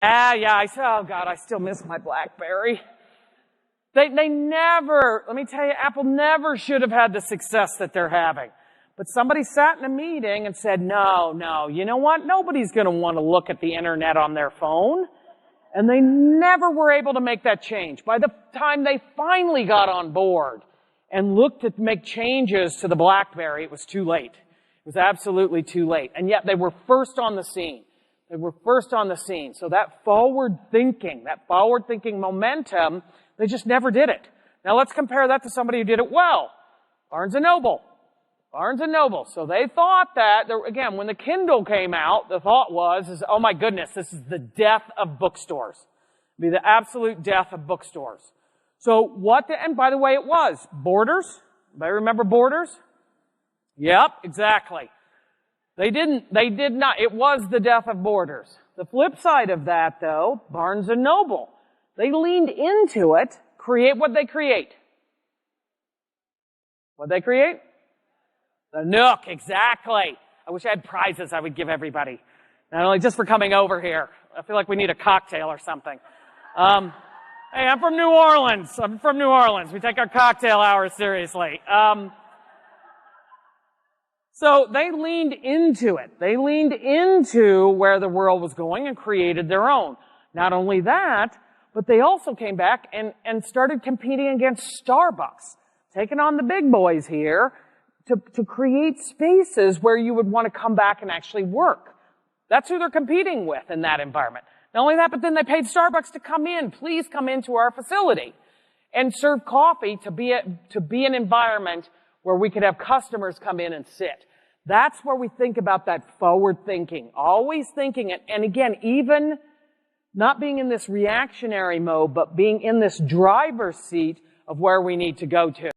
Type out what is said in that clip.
Yeah, oh God, I still miss my BlackBerry. They never, let me tell you, Apple never should have had the success that they're having. But somebody sat in a meeting and said, no, you know what? Nobody's going to want to look at the internet on their phone. And they never were able to make that change. By the time they finally got on board and looked to make changes to the BlackBerry, it was too late. It was absolutely too late. And yet they were first on the scene. They were first on the scene. So that forward thinking momentum, they just never did it. Now let's compare that to somebody who did it well. Barnes & Noble. Barnes & Noble. So they thought that, again, when the Kindle came out, the thought was, oh my goodness, this is the death of bookstores. It'd be the absolute death of bookstores. So and by the way, it was. Borders. Anybody remember Borders? Yep, exactly. They did not. It was the death of Borders. The flip side of that, though, Barnes & Noble. They leaned into it. What'd they create? What'd they create? The Nook, exactly. I wish I had prizes I would give everybody. Not only just for coming over here. I feel like we need a cocktail or something. Hey, I'm from New Orleans. We take our cocktail hours seriously. So they leaned into it. They leaned into where the world was going and created their own. Not only that, but they also came back and started competing against Starbucks, taking on the big boys here to create spaces where you would want to come back and actually work. That's who they're competing with in that environment. Not only that, but then they paid Starbucks to come in. Please come into our facility and serve coffee to be an environment where we could have customers come in and sit. That's where we think about that forward thinking. Always thinking it. And again, even not being in this reactionary mode, but being in this driver's seat of where we need to go to.